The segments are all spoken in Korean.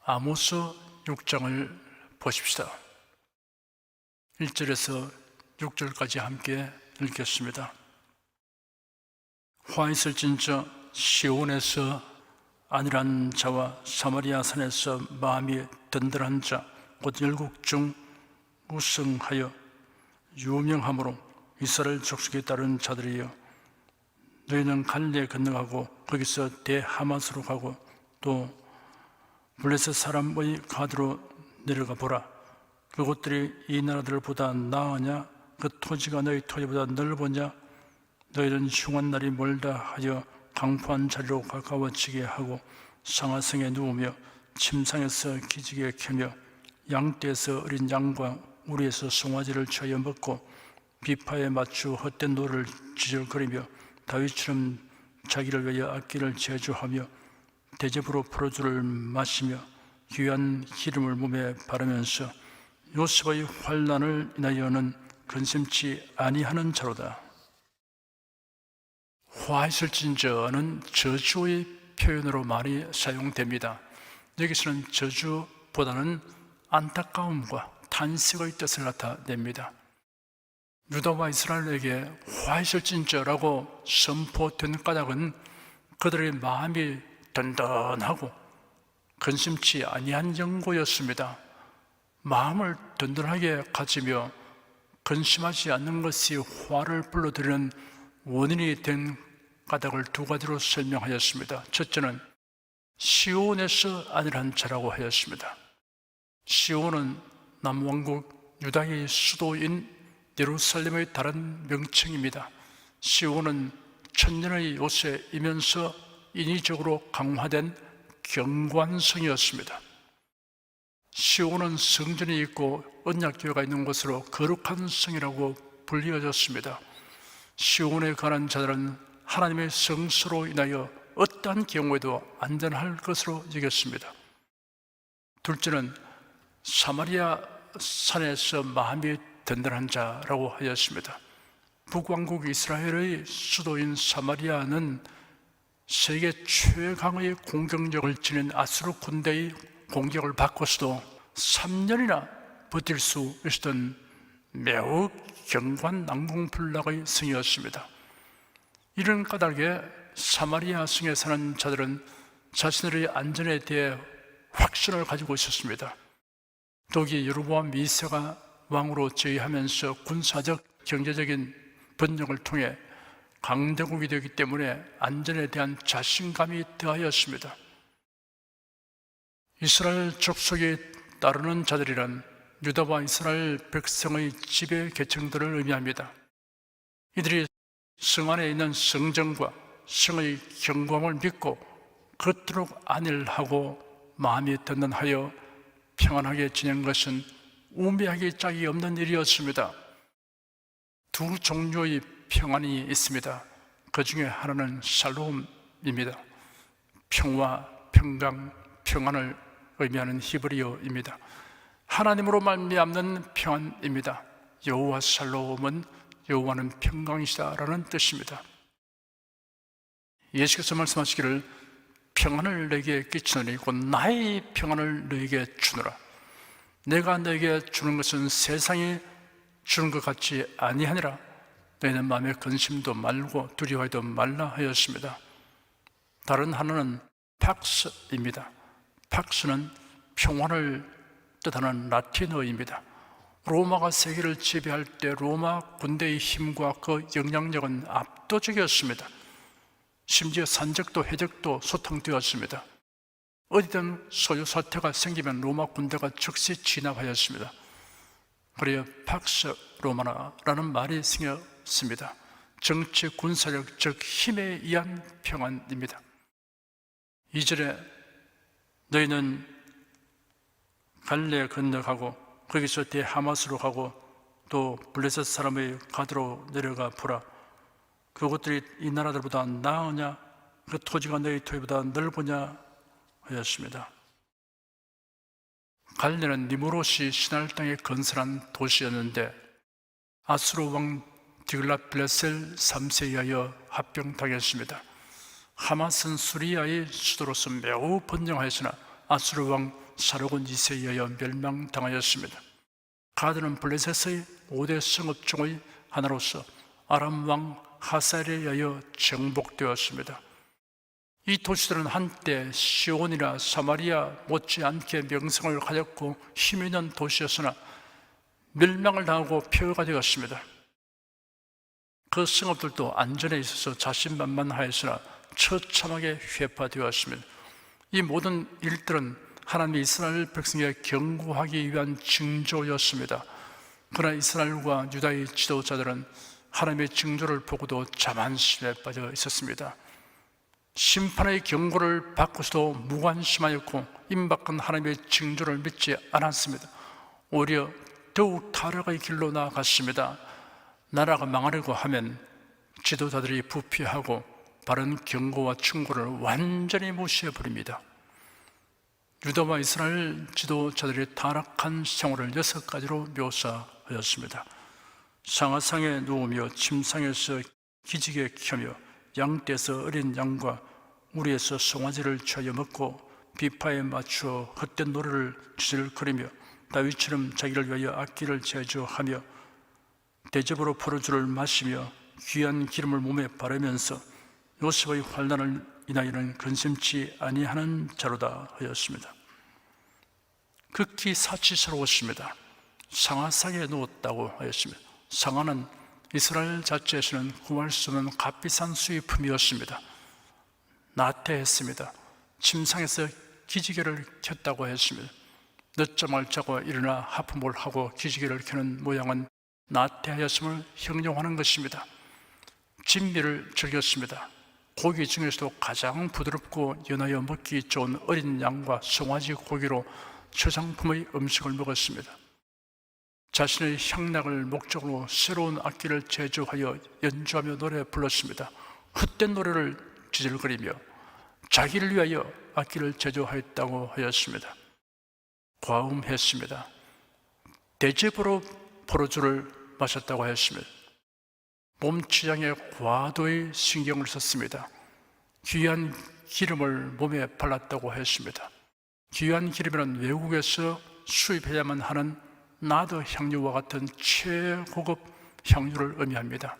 아모스 6장을 보십시다. 1절에서 6절까지 함께 읽겠습니다. 화 있을진저 시온에서 안일한 자와 사마리아 산에서 마음이 든든한 자 곧 열국 중 우승하여 유명함으로 이스라엘 족속에 따른 자들이여, 너희는 갈레 건너가고 거기서 대하마스로 가고 또 블레셋 사람의 가드로 내려가 보라. 그곳들이 이 나라들보다 나으냐? 그 토지가 너희 토지보다 넓으냐? 너희는 흉한 날이 멀다 하여 강포한 자리로 가까워지게 하고 상하성에 누우며 침상에서 기지개 켜며 양떼에서 어린 양과 우리에서 송아지를 취하여 먹고 비파에 맞추어 헛된 노를 지절거리며 다윗처럼 자기를 위하여 악기를 제주하며 대접으로 포도주를 마시며 귀한 기름을 몸에 바르면서 요셉의 환난을 인하여는 근심치 아니하는 자로다. 화 있을진저는 저주의 표현으로 많이 사용됩니다. 여기서는 저주보다는 안타까움과 탄식의 뜻을 나타냅니다. 유다와 이스라엘에게 화 있을진저라고 선포된 까닭은 그들의 마음이 든든하고 근심치 아니한 연고였습니다. 마음을 든든하게 가지며 근심하지 않는 것이 화를 불러들이는 원인이 된 까닭을 두 가지로 설명하였습니다. 첫째는 시온에서 안일한 자라고 하였습니다. 시온은 남왕국 유다의 수도인 예루살렘의 다른 명칭입니다. 시온은 천년의 요새이면서 인위적으로 강화된 경관성이었습니다. 시온은 성전이 있고 언약궤가 있는 곳으로 거룩한 성이라고 불리어졌습니다. 시온에 관한 자들은 하나님의 성수로 인하여 어떠한 경우에도 안전할 것으로 여겼습니다. 둘째는 사마리아 산에서 마음이 든든한 자라고 하였습니다. 북왕국 이스라엘의 수도인 사마리아는 세계 최강의 공격력을 지닌 아수르 군대의 공격을 받고서도 3년이나 버틸 수 있었던 매우 경관난공불락의 성이었습니다. 이런 까닭에 사마리아 성에 사는 자들은 자신들의 안전에 대해 확신을 가지고 있었습니다. 더욱이 여로보암 2세가 왕으로 제위하면서 군사적, 경제적인 번영을 통해 강대국이 되기 때문에 안전에 대한 자신감이 더하였습니다. 이스라엘 족속에 따르는 자들이란 유다와 이스라엘 백성의 지배 계층들을 의미합니다. 이들이 성 안에 있는 성전과 성의 경광을 믿고 걷도록 안일하고 마음이 든든하여 평안하게 지낸 것은 우매하기 짝이 없는 일이었습니다. 두 종류의 평안이 있습니다. 그 중에 하나는 샬롬입니다. 평화, 평강, 평안을 의미하는 히브리어입니다. 하나님으로 말미암는 평안입니다. 여호와 샬롬은 여호와는 평강이시다라는 뜻입니다. 예수께서 말씀하시기를 평안을 너에게 끼치노니 곧 나의 평안을 너에게 주노라. 내가 너에게 주는 것은 세상이 주는 것 같지 아니하니라. 너희는 마음에 근심도 말고 두려워하지도 말라 하였습니다. 다른 하나는 팍스입니다. 팍스는 평안을 뜻하는 라틴어입니다. 로마가 세계를 지배할 때 로마 군대의 힘과 그 영향력은 압도적이었습니다. 심지어 산적도 해적도 소탕되었습니다. 어디든 소요 사태가 생기면 로마 군대가 즉시 진압하였습니다. 그래야 팍스 로마나라는 말이 생겼습니다. 정치, 군사력, 즉 힘에 의한 평안입니다. 2절에 너희는 갈레 건너가고 거기서 대하마스로 가고 또 블레셋 사람의 가드로 내려가 보라. 그것들이 이 나라들보다 나으냐? 그 토지가 너희 토지보다 넓으냐? 하였습니다. 갈레는 니무롯이 시날 땅에 건설한 도시였는데 아수르 왕 디글랏빌레셀 3세에 의하여 합병당했습니다. 하맛은 수리아의 수도로서 매우 번영하였으나 아수르 왕 사로곤 2세에 의하여 멸망당하였습니다. 가드는 블레셋의 5대 성읍 중의 하나로서 아람 왕 하사엘에 의하여 정복되었습니다. 이 도시들은 한때 시온이나 사마리아 못지않게 명성을 가졌고 힘 있는 도시였으나 멸망을 당하고 폐허가 되었습니다. 그 성읍들도 안전에 있어서 자신만만하였으나 처참하게 회파되었습니다. 이 모든 일들은 하나님이 이스라엘 백성에게 경고하기 위한 징조였습니다. 그러나 이스라엘과 유다의 지도자들은 하나님의 징조를 보고도 자만심에 빠져 있었습니다. 심판의 경고를 받고서도 무관심하였고 임박한 하나님의 징조를 믿지 않았습니다. 오히려 더욱 타락의 길로 나아갔습니다. 나라가 망하려고 하면 지도자들이 부패하고 바른 경고와 충고를 완전히 무시해버립니다. 유다와 이스라엘 지도자들의 타락한 생활을 6가지로 묘사하였습니다. 상아상에 누우며 침상에서 기지개 켜며 양떼에서 어린 양과 우리에서 송아지를 취하여 먹고 비파에 맞추어 헛된 노래를 주절거리며 다윗처럼 자기를 위하여 악기를 제조하며 대접으로 포도주를 마시며 귀한 기름을 몸에 바르면서 요셉의 환난을 인하여는 근심치 아니하는 자로다 하였습니다. 극히 사치스러웠습니다. 상아상에 누웠다고 하였습니다. 상아는 이스라엘 자체에서는 구할 수 없는 값비싼 수입품이었습니다. 나태했습니다. 침상에서 기지개를 켰다고 했습니다. 늦잠을 자고 일어나 하품을 하고 기지개를 켜는 모양은 나태하였음을 형용하는 것입니다. 진미를 즐겼습니다. 고기 중에서도 가장 부드럽고 연하여 먹기 좋은 어린 양과 송아지 고기로 최상품의 음식을 먹었습니다. 자신의 향락을 목적으로 새로운 악기를 제조하여 연주하며 노래 불렀습니다. 헛된 노래를 지질거리며 자기를 위하여 악기를 제조하였다고 하였습니다. 과음했습니다. 대접으로 포도주를 마셨다고 하였습니다. 몸 취향에 과도의 신경을 썼습니다. 귀한 기름을 몸에 발랐다고 했습니다. 귀한 기름이란 외국에서 수입해야만 하는 나드 향유와 같은 최고급 향유를 의미합니다.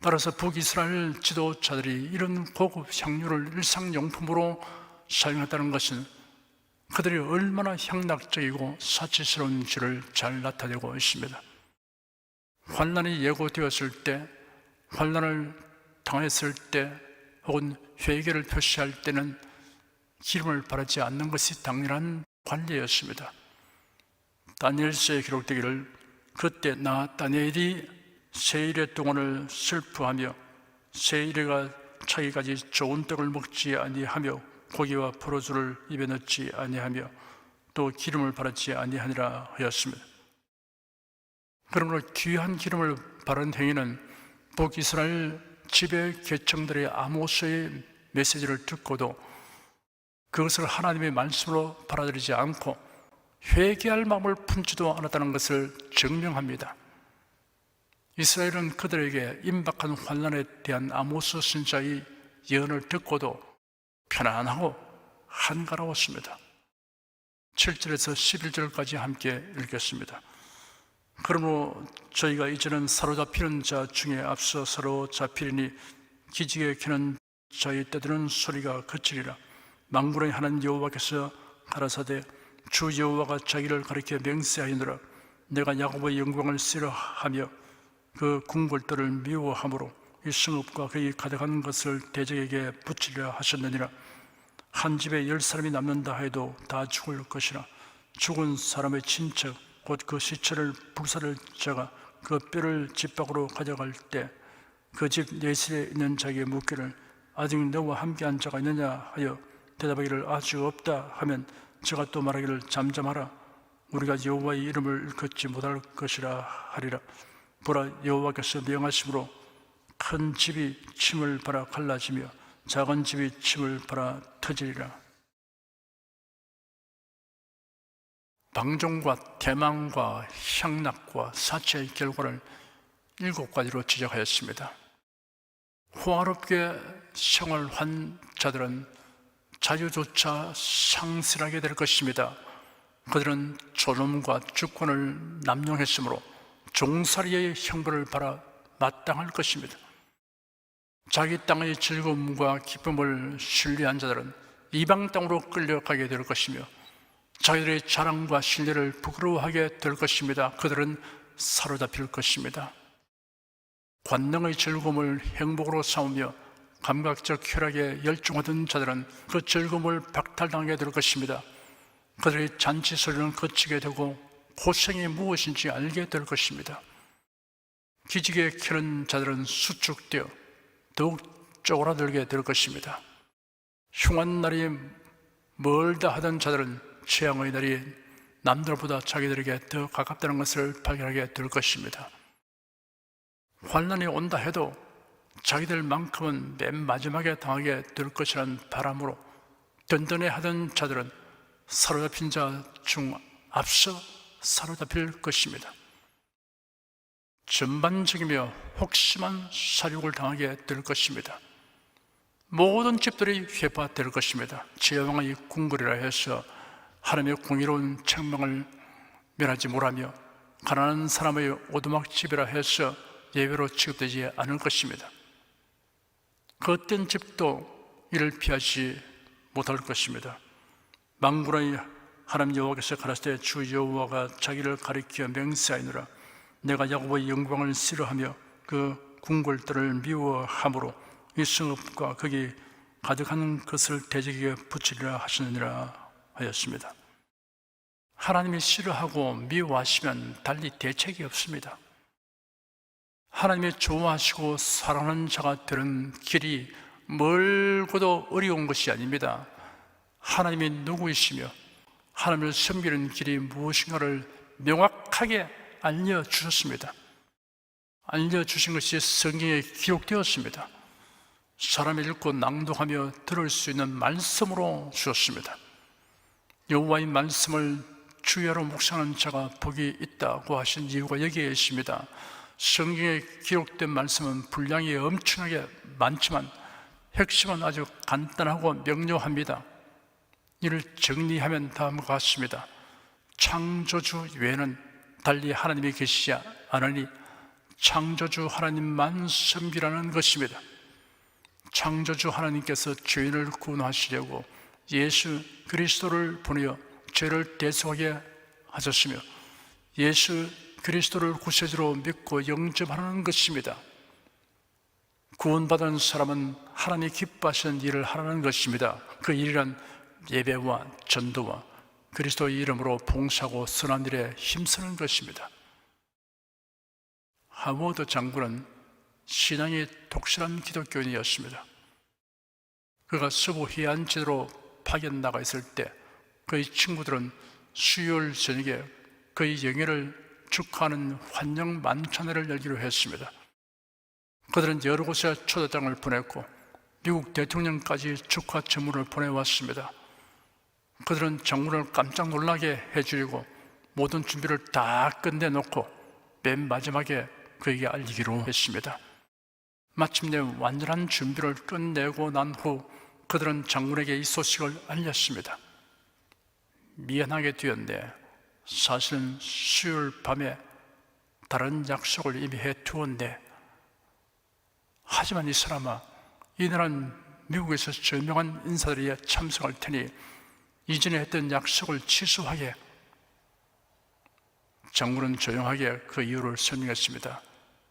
따라서 북이스라엘 지도자들이 이런 고급 향유를 일상용품으로 사용했다는 것은 그들이 얼마나 향락적이고 사치스러운지를 잘 나타내고 있습니다. 환난이 예고되었을 때, 환난을 당했을 때 혹은 회개를 표시할 때는 기름을 바르지 않는 것이 당연한 관례였습니다. 다니엘서에 기록되기를 그때 나 다니엘이 세 일의 동안을 슬퍼하며 세 일에가 차기까지 좋은 떡을 먹지 아니하며 고기와 포도주를 입에 넣지 아니하며 또 기름을 바르지 아니하니라 하였습니다. 그러므로 귀한 기름을 바른 행위는 북이스라엘 지배 계층들의 아모스의 메시지를 듣고도 그것을 하나님의 말씀으로 받아들이지 않고 회개할 마음을 품지도 않았다는 것을 증명합니다. 이스라엘은 그들에게 임박한 환난에 대한 아모스 선지자의 예언을 듣고도 편안하고 한가로웠습니다. 7절에서 11절까지 함께 읽겠습니다. 그러므로 저희가 이제는 사로잡히는 자 중에 앞서 사로잡히리니 기지개 켜는 자의 떠드는 소리가 그치리라. 만군의 하나님 여호와께서 가라사대 주 여호와가 자기를 가리켜 맹세하였노라. 내가 야곱의 영광을 싫어하며 그 궁궐들을 미워함으로 이 성읍과 그의 가득한 것을 대적에게 붙이려 하셨느니라. 한 집에 10사람이 남는다 해도 다 죽을 것이라. 죽은 사람의 친척 곧 그 시체를 불사를 자가 그 뼈를 집 밖으로 가져갈 때 그 집 내실에 있는 자에게 묻기를 아직 너와 함께한 자가 있느냐 하여 대답하기를 아직 없다 하면 저가 또 말하기를 잠잠하라. 우리가 여호와의 이름을 일컫지 못할 것이라 하리라. 보라, 여호와께서 명하심으로 큰 집이 침을 발아 갈라지며 작은 집이 침을 발아 터지리라. 방종과 대망과 향락과 사치의 결과를 7가지로 지적하였습니다. 호화롭게 생활한 자들은 자유조차 상실하게 될 것입니다. 그들은 존엄과 주권을 남용했으므로 종살이의 형벌을 받아 마땅할 것입니다. 자기 땅의 즐거움과 기쁨을 신뢰한 자들은 이방 땅으로 끌려가게 될 것이며 자기들의 자랑과 신뢰를 부끄러워하게 될 것입니다. 그들은 사로잡힐 것입니다. 관능의 즐거움을 행복으로 삼으며 감각적 쾌락에 열중하던 자들은 그 즐거움을 박탈당하게 될 것입니다. 그들의 잔치 소리는 그치게 되고 고생이 무엇인지 알게 될 것입니다. 기지개 켜는 자들은 수축되어 더욱 쪼그라들게 될 것입니다. 흉한 날이 멀다 하던 자들은 재앙의 날이 남들보다 자기들에게 더 가깝다는 것을 발견하게 될 것입니다. 환난이 온다 해도 자기들만큼은 맨 마지막에 당하게 될 것이라는 바람으로 든든해하던 자들은 사로잡힌 자 중 앞서 사로잡힐 것입니다. 전반적이며 혹심한 사륙을 당하게 될 것입니다. 모든 집들이 회파될 것입니다. 제왕의 궁궐이라 해서 하나님의 공의로운 책망을 멸하지 못하며 가난한 사람의 오두막집이라 해서 예외로 취급되지 않을 것입니다. 그 어떤 집도 이를 피하지 못할 것입니다. 만군의 하나님 여호와께서 가라사대 주 여호와가 자기를 가리켜 맹세하노라. 내가 야곱의 영광을 싫어하며 그 궁궐들을 미워함으로 이 성읍과 거기 가득한 것을 대적에게 붙이리라 하시느니라 하였습니다. 하나님이 싫어하고 미워하시면 달리 대책이 없습니다. 하나님이 좋아하시고 사랑하는 자가 되는 길이 멀고도 어려운 것이 아닙니다. 하나님이 누구이시며 하나님을 섬기는 길이 무엇인가를 명확하게 알려주셨습니다. 알려주신 것이 성경에 기록되었습니다. 사람이 읽고 낭독하며 들을 수 있는 말씀으로 주셨습니다. 여호와의 말씀을 주야로 묵상하는 자가 복이 있다고 하신 이유가 여기에 있습니다. 성경에 기록된 말씀은 분량이 엄청나게 많지만 핵심은 아주 간단하고 명료합니다. 이를 정리하면 다음과 같습니다. 창조주 외에는 달리 하나님이 계시지 않으니 창조주 하나님만 섬기라는 것입니다. 창조주 하나님께서 죄인을 구원하시려고 예수 그리스도를 보내어 죄를 대속하게 하셨으며 예수 그리스도를 구세주로 믿고 영접하는 것입니다. 구원받은 사람은 하나님이 기뻐하시는 일을 하라는 것입니다. 그 일이란 예배와 전도와 그리스도의 이름으로 봉사하고 선한 일에 힘쓰는 것입니다. 하워드 장군은 신앙이 독실한 기독교인이었습니다. 그가 서부 해안 지대로 파견 나가 있을 때 그의 친구들은 수요일 저녁에 그의 영예를 축하하는 환영 만찬회를 열기로 했습니다. 그들은 여러 곳에 초대장을 보냈고 미국 대통령까지 축하 전문을 보내왔습니다. 그들은 장군을 깜짝 놀라게 해주려고 모든 준비를 다 끝내놓고 맨 마지막에 그에게 알리기로 했습니다. 마침내 완전한 준비를 끝내고 난 후 그들은 장군에게 이 소식을 알렸습니다. 미안하게 되었네. 사실은 수요일 밤에 다른 약속을 이미 해두었네. 하지만 이 사람아, 이날은 미국에서 저명한 인사들이 참석할 테니 이전에 했던 약속을 취소하게. 장군은 조용하게 그 이유를 설명했습니다.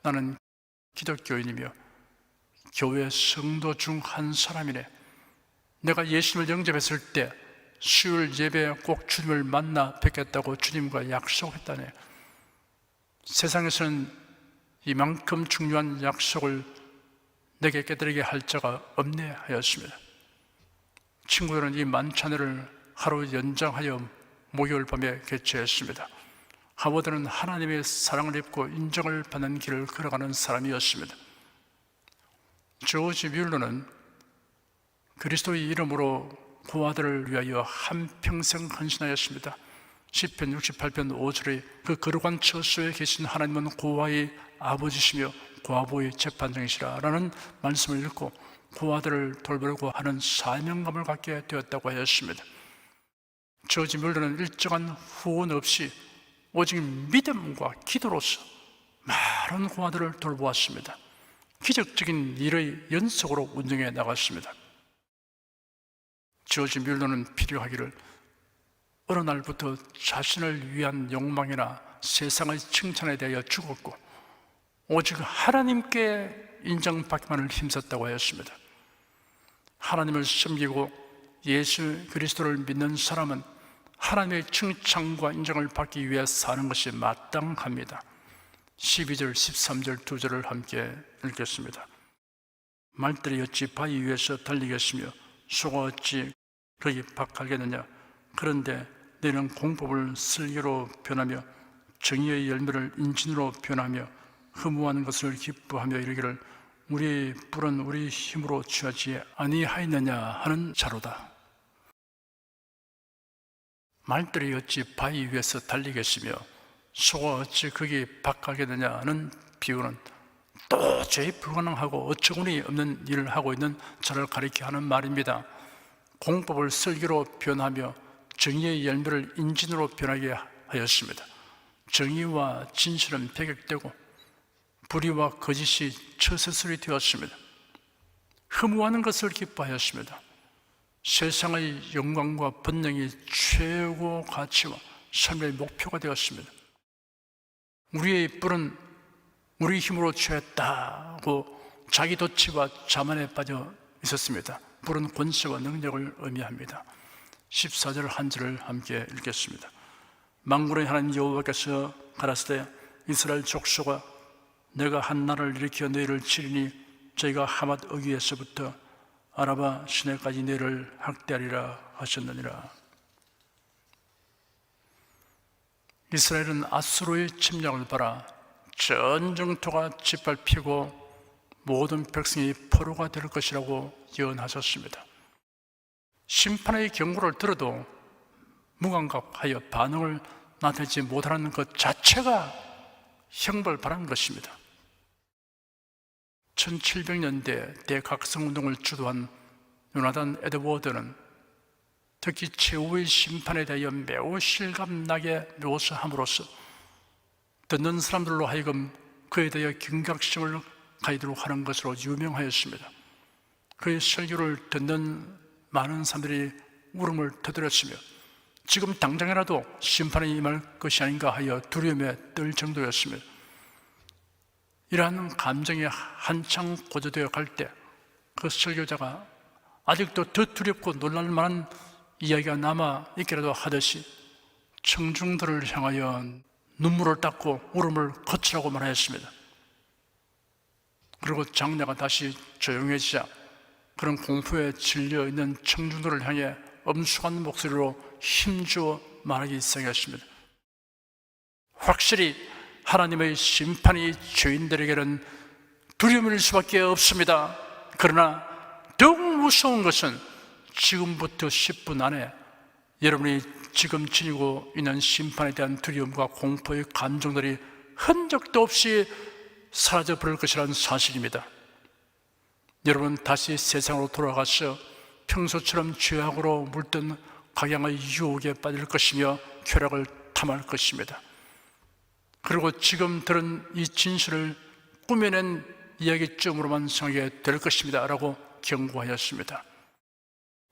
나는 기독교인이며 교회 성도 중 한 사람이네. 내가 예수님을 영접했을 때 수요일 예배에 꼭 주님을 만나 뵙겠다고 주님과 약속했다네. 세상에서는 이만큼 중요한 약속을 내게 깨뜨리게 할 자가 없네 하였습니다. 친구들은 이 만찬회를 하루 연장하여 목요일 밤에 개최했습니다. 하워드는 하나님의 사랑을 입고 인정을 받는 길을 걸어가는 사람이었습니다. 조지 뮬러는 그리스도의 이름으로 고아들을 위하여 한평생 헌신하였습니다. 시편 68편 5절에 그 거룩한 처소에 계신 하나님은 고아의 아버지시며 과부의 재판장이시라 라는 말씀을 읽고 고아들을 돌보려고 하는 사명감을 갖게 되었다고 하였습니다. 저지 뮬러는 일정한 후원 없이 오직 믿음과 기도로서 많은 고아들을 돌보았습니다. 기적적인 일의 연속으로 운영해 나갔습니다. 저지 뮬러는 필요하기를 어느 날부터 자신을 위한 욕망이나 세상의 칭찬에 대하여 죽었고 오직 하나님께 인정받기만을 힘썼다고 하였습니다. 하나님을 섬기고 예수 그리스도를 믿는 사람은 하나님의 칭찬과 인정을 받기 위해 사는 것이 마땅합니다. 12절, 13절 두 절을 함께 읽겠습니다. 말들이 어찌 바위 위에서 달리겠으며 소가 어찌 거기 박하겠느냐. 그런데 너희는 공법을 슬기로 변하며 정의의 열매를 인진으로 변하며 허무한 것을 기뻐하며 이르기를 우리의 뿔은 우리 힘으로 취하지 아니하였느냐 하는 자로다. 말들이 어찌 바위 위에서 달리겠으며 소가 어찌 거기 박하겠느냐는 비유는 도저히 불가능하고 어처구니 없는 일을 하고 있는 자를 가리켜 하는 말입니다. 공법을 슬기로 변하며 정의의 열매를 인진으로 변하게 하였습니다. 정의와 진실은 배격되고 불의와 거짓이 처세술이 되었습니다. 허무하는 것을 기뻐하였습니다. 세상의 영광과 번영이 최고 가치와 삶의 목표가 되었습니다. 우리의 뿔은 우리 힘으로 취했다고 자기 도취와 자만에 빠져 있었습니다. 뿔은 권세와 능력을 의미합니다. 14절 한 절을 함께 읽겠습니다. 만군의 하나님 여호와께서 가라사대 이스라엘 족속아 내가 한 날을 일으켜 너희를 치리니 저희가 하맛 어귀에서부터 아라바 시내까지 너희를 학대하리라 하셨느니라. 이스라엘은 아수르의 침략을 받아 전쟁터가 짓밟히고 모든 백성이 포로가 될 것이라고 예언하셨습니다. 심판의 경고를 들어도 무감각하여 반응을 나타내지 못하는 것 자체가 형벌바라는 것입니다. 1700년대 대각성운동을 주도한 요나단 에드워드는 특히 최후의 심판에 대하여 매우 실감나게 묘사함으로써 듣는 사람들로 하여금 그에 대하여 경각심을 가지도록 하는 것으로 유명하였습니다. 그의 설교를 듣는 많은 사람들이 울음을 터뜨렸으며 지금 당장이라도 심판이 임할 것이 아닌가 하여 두려움에 떨 정도였습니다. 이러한 감정이 한창 고조되어 갈 때 그 설교자가 아직도 더 두렵고 놀랄 만한 이야기가 남아 있기라도 하듯이 청중들을 향하여 눈물을 닦고 울음을 거치라고 말하였습니다. 그리고 장례가 다시 조용해지자 그런 공포에 질려 있는 청중들을 향해 엄숙한 목소리로 힘주어 말하기 시작했습니다. 확실히 하나님의 심판이 죄인들에게는 두려움일 수밖에 없습니다. 그러나 더욱 무서운 것은 지금부터 10분 안에 여러분이 지금 지니고 있는 심판에 대한 두려움과 공포의 감정들이 흔적도 없이 사라져 버릴 것이라는 사실입니다. 여러분 다시 세상으로 돌아가서 평소처럼 죄악으로 물든 각양의 유혹에 빠질 것이며 쾌락을 탐할 것입니다. 그리고 지금 들은 이 진실을 꾸며낸 이야기쯤으로만 생각하게 될 것입니다 라고 경고하였습니다.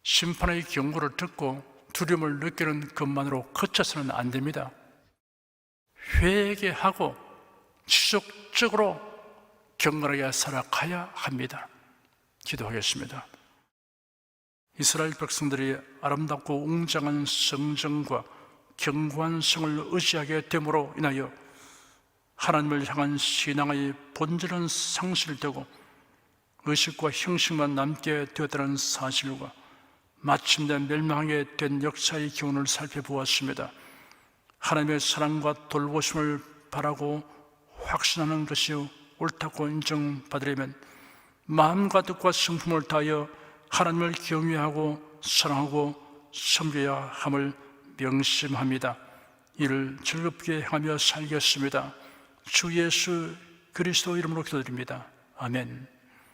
심판의 경고를 듣고 두려움을 느끼는 것만으로 그쳐서는 안 됩니다. 회개하고 지속적으로 경건하게 살아가야 합니다. 기도하겠습니다. 이스라엘 백성들이 아름답고 웅장한 성전과 견고한 성을 의지하게 됨으로 인하여 하나님을 향한 신앙의 본질은 상실되고 의식과 형식만 남게 되었다는 사실과 마침내 멸망하게 된 역사의 기운을 살펴보았습니다. 하나님의 사랑과 돌보심을 바라고 확신하는 것이 옳다고 인정받으려면 마음과 뜻과 성품을 다하여 하나님을 경외하고 사랑하고 섬겨야 함을 명심합니다. 이를 즐겁게 행하며 살겠습니다. 주 예수 그리스도 이름으로 기도드립니다. 아멘.